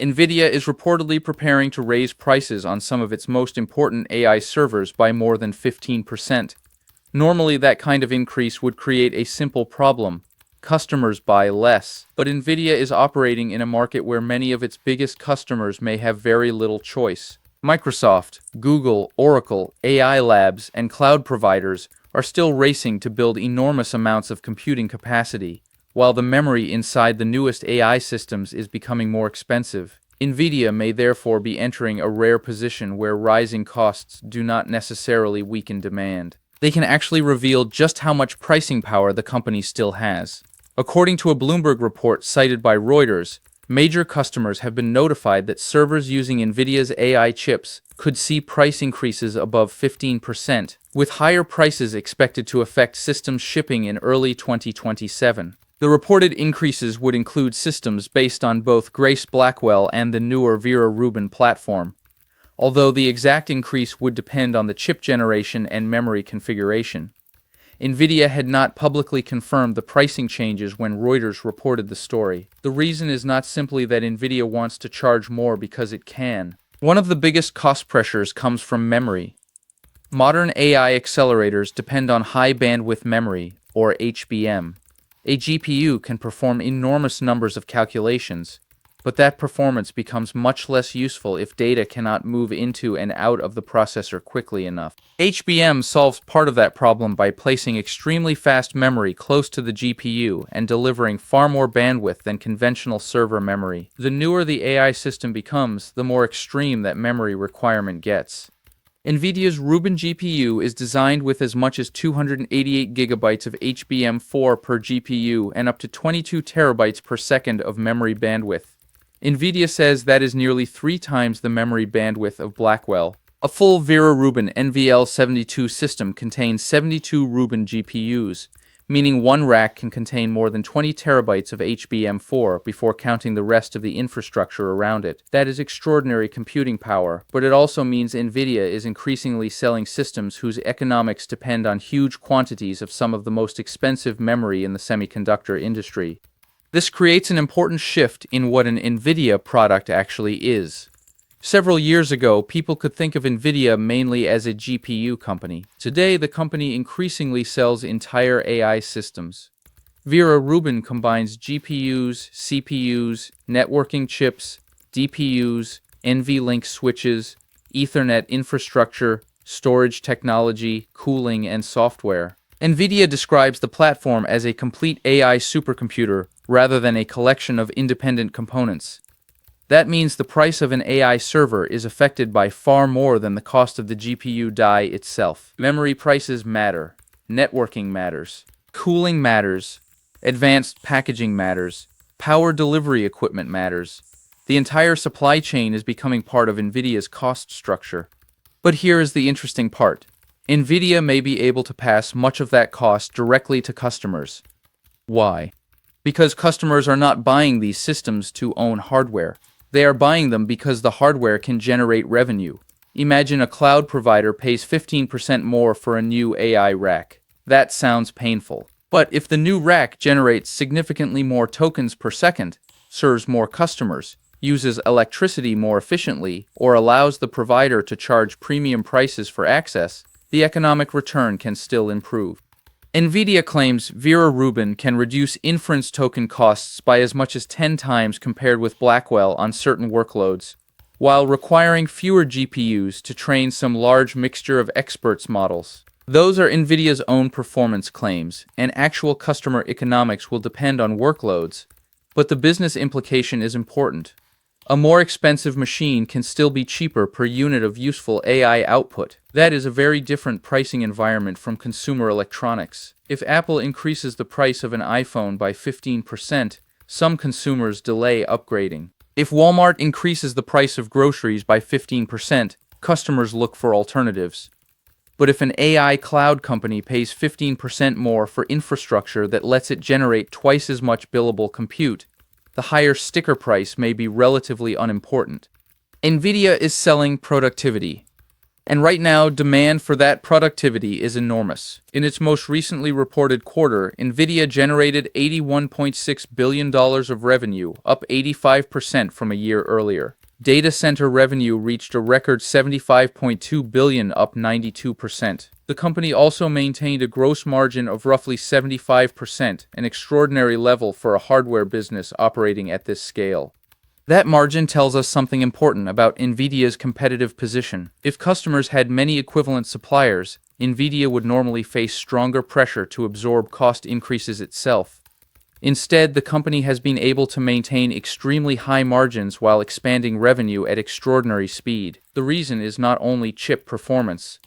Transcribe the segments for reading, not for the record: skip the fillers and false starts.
Nvidia is reportedly preparing to raise prices on some of its most important AI servers by more than 15%. Normally, that kind of increase would create a simple problem. Customers buy less. But Nvidia is operating in a market where many of its biggest customers may have very little choice. Microsoft, Google, Oracle, AI labs, and cloud providers are still racing to build enormous amounts of computing capacity, while the memory inside the newest AI systems is becoming more expensive. Nvidia may therefore be entering a rare position where rising costs do not necessarily weaken demand. They can actually reveal just how much pricing power the company still has. According to a Bloomberg report cited by Reuters, major customers have been notified that servers using Nvidia's AI chips could see price increases above 15%, with higher prices expected to affect systems shipping in early 2027. The reported increases would include systems based on both Grace Blackwell and the newer Vera Rubin platform, although the exact increase would depend on the chip generation and memory configuration. Nvidia had not publicly confirmed the pricing changes when Reuters reported the story. The reason is not simply that Nvidia wants to charge more because it can. One of the biggest cost pressures comes from memory. Modern AI accelerators depend on high bandwidth memory, or HBM. A GPU can perform enormous numbers of calculations, but that performance becomes much less useful if data cannot move into and out of the processor quickly enough. HBM solves part of that problem by placing extremely fast memory close to the GPU and delivering far more bandwidth than conventional server memory. The newer the AI system becomes, the more extreme that memory requirement gets. Nvidia's Rubin GPU is designed with as much as 288 gigabytes of HBM4 per GPU and up to 22 terabytes per second of memory bandwidth. Nvidia says that is nearly 3 times the memory bandwidth of Blackwell. A full Vera Rubin NVL72 system contains 72 Rubin GPUs, meaning one rack can contain more than 20 terabytes of HBM4 before counting the rest of the infrastructure around it. That is extraordinary computing power, but it also means Nvidia is increasingly selling systems whose economics depend on huge quantities of some of the most expensive memory in the semiconductor industry. This creates an important shift in what an Nvidia product actually is. Several years ago, people could think of Nvidia mainly as a GPU company. Today, the company increasingly sells entire AI systems. Vera Rubin combines GPUs, CPUs, networking chips, DPUs, NVLink switches, Ethernet infrastructure, storage technology, cooling, and software. Nvidia describes the platform as a complete AI supercomputer rather than a collection of independent components. That means the price of an AI server is affected by far more than the cost of the GPU die itself. Memory prices matter. Networking matters. Cooling matters. Advanced packaging matters. Power delivery equipment matters. The entire supply chain is becoming part of Nvidia's cost structure. But here is the interesting part. Nvidia may be able to pass much of that cost directly to customers. Why? Because customers are not buying these systems to own hardware. They are buying them because the hardware can generate revenue. Imagine a cloud provider pays 15% more for a new AI rack. That sounds painful. But if the new rack generates significantly more tokens per second, serves more customers, uses electricity more efficiently, or allows the provider to charge premium prices for access, the economic return can still improve. Nvidia claims Vera Rubin can reduce inference token costs by as much as 10 times compared with Blackwell on certain workloads, while requiring fewer GPUs to train some large mixture of experts models. Those are Nvidia's own performance claims, and actual customer economics will depend on workloads, but the business implication is important. A more expensive machine can still be cheaper per unit of useful AI output. That is a very different pricing environment from consumer electronics. If Apple increases the price of an iPhone by 15%, some consumers delay upgrading. If Walmart increases the price of groceries by 15%, customers look for alternatives. But if an AI cloud company pays 15% more for infrastructure that lets it generate twice as much billable compute, the higher sticker price may be relatively unimportant. Nvidia is selling productivity. And right now, demand for that productivity is enormous. In its most recently reported quarter, Nvidia generated $81.6 billion of revenue, up 85% from a year earlier. Data center revenue reached a record $75.2 billion, up 92%. The company also maintained a gross margin of roughly 75%, an extraordinary level for a hardware business operating at this scale. That margin tells us something important about Nvidia's competitive position. If customers had many equivalent suppliers, Nvidia would normally face stronger pressure to absorb cost increases itself. Instead, the company has been able to maintain extremely high margins while expanding revenue at extraordinary speed. The reason is not only chip performance.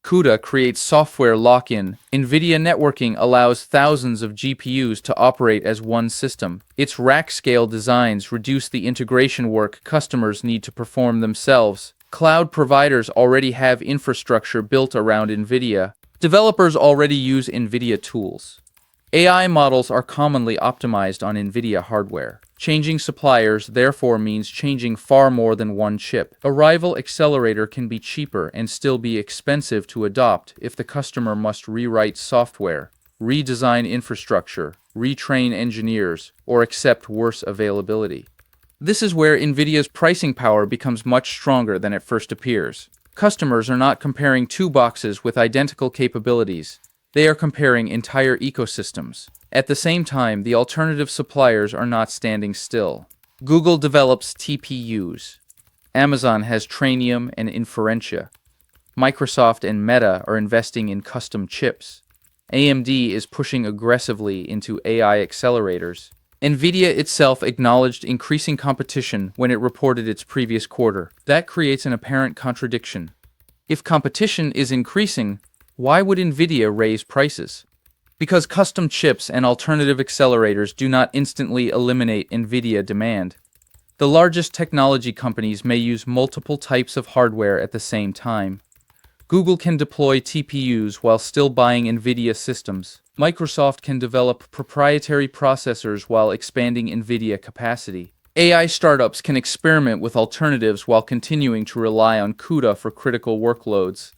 CUDA creates software lock-in. Nvidia networking allows thousands of GPUs to operate as one system. Its rack-scale designs reduce the integration work customers need to perform themselves. Cloud providers already have infrastructure built around Nvidia. Developers already use Nvidia tools. AI models are commonly optimized on Nvidia hardware. Changing suppliers therefore means changing far more than one chip. A rival accelerator can be cheaper and still be expensive to adopt if the customer must rewrite software, redesign infrastructure, retrain engineers, or accept worse availability. This is where Nvidia's pricing power becomes much stronger than it first appears. Customers are not comparing two boxes with identical capabilities. They are comparing entire ecosystems. At the same time, the alternative suppliers are not standing still. Google develops TPUs. Amazon has Trainium and Inferentia. Microsoft and Meta are investing in custom chips. AMD is pushing aggressively into AI accelerators. Nvidia itself acknowledged increasing competition when it reported its previous quarter. That creates an apparent contradiction. If competition is increasing, why would Nvidia raise prices? Because custom chips and alternative accelerators do not instantly eliminate Nvidia demand. The largest technology companies may use multiple types of hardware at the same time. Google can deploy TPUs while still buying Nvidia systems. Microsoft can develop proprietary processors while expanding Nvidia capacity. AI startups can experiment with alternatives while continuing to rely on CUDA for critical workloads.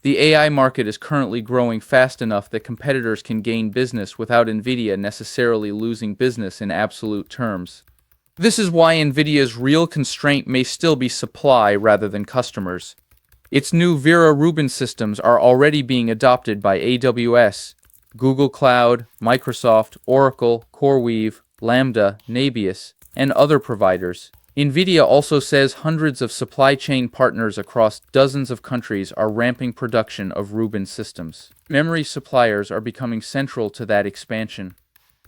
The AI market is currently growing fast enough that competitors can gain business without Nvidia necessarily losing business in absolute terms. This is why Nvidia's real constraint may still be supply rather than customers. Its new Vera Rubin systems are already being adopted by AWS, Google Cloud, Microsoft, Oracle, CoreWeave, Lambda, Navius, and other providers. Nvidia also says hundreds of supply chain partners across dozens of countries are ramping production of Rubin systems. Memory suppliers are becoming central to that expansion.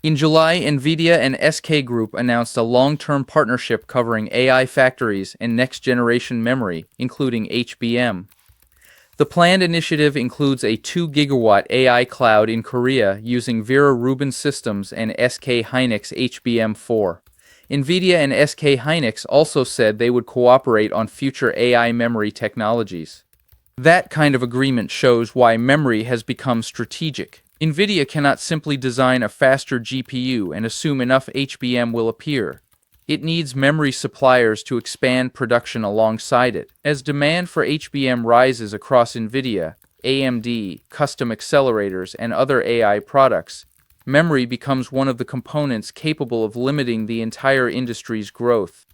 In July, Nvidia and SK Group announced a long-term partnership covering AI factories and next-generation memory, including HBM. The planned initiative includes a 2-gigawatt AI cloud in Korea using Vera Rubin systems and SK Hynix HBM4. Nvidia and SK Hynix also said they would cooperate on future AI memory technologies. That kind of agreement shows why memory has become strategic. Nvidia cannot simply design a faster GPU and assume enough HBM will appear. It needs memory suppliers to expand production alongside it. As demand for HBM rises across Nvidia, AMD, custom accelerators, and other AI products, memory becomes one of the components capable of limiting the entire industry's growth.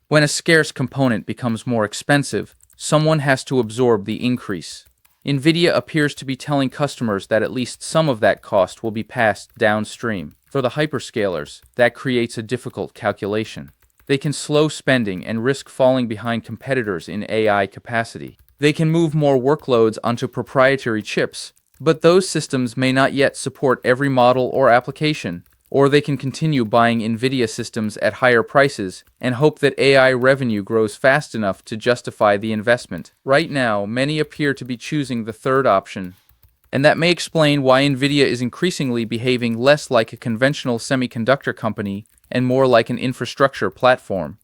When a scarce component becomes more expensive, someone has to absorb the increase. Nvidia appears to be telling customers that at least some of that cost will be passed downstream. For the hyperscalers, that creates a difficult calculation. They can slow spending and risk falling behind competitors in AI capacity. They can move more workloads onto proprietary chips, but those systems may not yet support every model or application, or they can continue buying Nvidia systems at higher prices and hope that AI revenue grows fast enough to justify the investment. Right now, many appear to be choosing the third option, and that may explain why Nvidia is increasingly behaving less like a conventional semiconductor company and more like an infrastructure platform.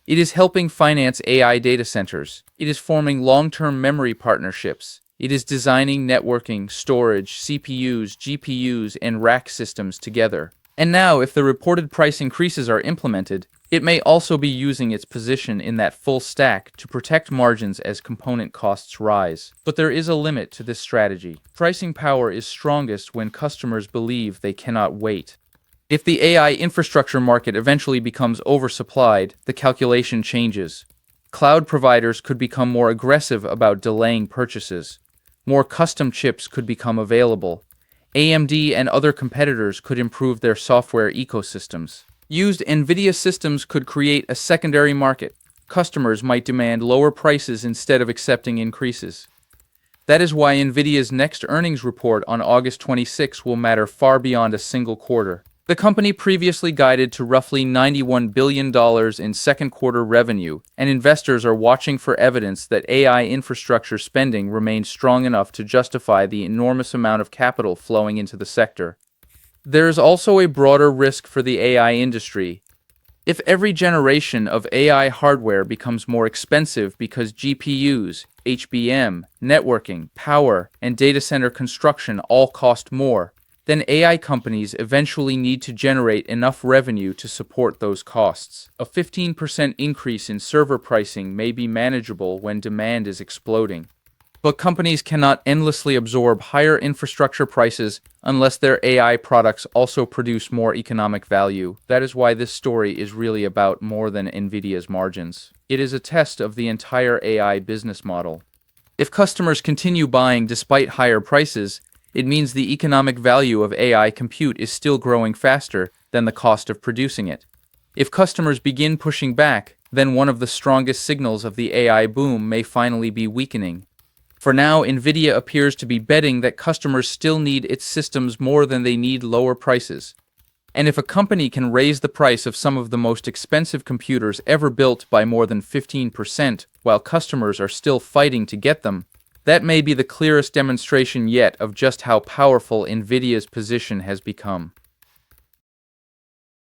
It is helping finance AI data centers. It is forming long-term memory partnerships. It is designing networking, storage, CPUs, GPUs, and rack systems together. And now, if the reported price increases are implemented, It may also be using its position in that full stack to protect margins as component costs rise. But there is a limit to this strategy. Pricing power is strongest when customers believe they cannot wait. If the AI infrastructure market eventually becomes oversupplied, the calculation changes. Cloud providers could become more aggressive about delaying purchases. More custom chips could become available. AMD and other competitors could improve their software ecosystems. Used Nvidia systems could create a secondary market. Customers might demand lower prices instead of accepting increases. That is why Nvidia's next earnings report on August 26 will matter far beyond a single quarter. The company previously guided to roughly $91 billion in second quarter revenue, and investors are watching for evidence that AI infrastructure spending remains strong enough to justify the enormous amount of capital flowing into the sector. There is also a broader risk for the AI industry. If every generation of AI hardware becomes more expensive because GPUs, HBM, networking, power, and data center construction all cost more, then AI companies eventually need to generate enough revenue to support those costs. A 15% increase in server pricing may be manageable when demand is exploding. But companies cannot endlessly absorb higher infrastructure prices unless their AI products also produce more economic value. That is why this story is really about more than Nvidia's margins. It is a test of the entire AI business model. If customers continue buying despite higher prices, it means the economic value of AI compute is still growing faster than the cost of producing it. If customers begin pushing back, then one of the strongest signals of the AI boom may finally be weakening. For now, Nvidia appears to be betting that customers still need its systems more than they need lower prices. And if a company can raise the price of some of the most expensive computers ever built by more than 15% while customers are still fighting to get them, that may be the clearest demonstration yet of just how powerful Nvidia's position has become.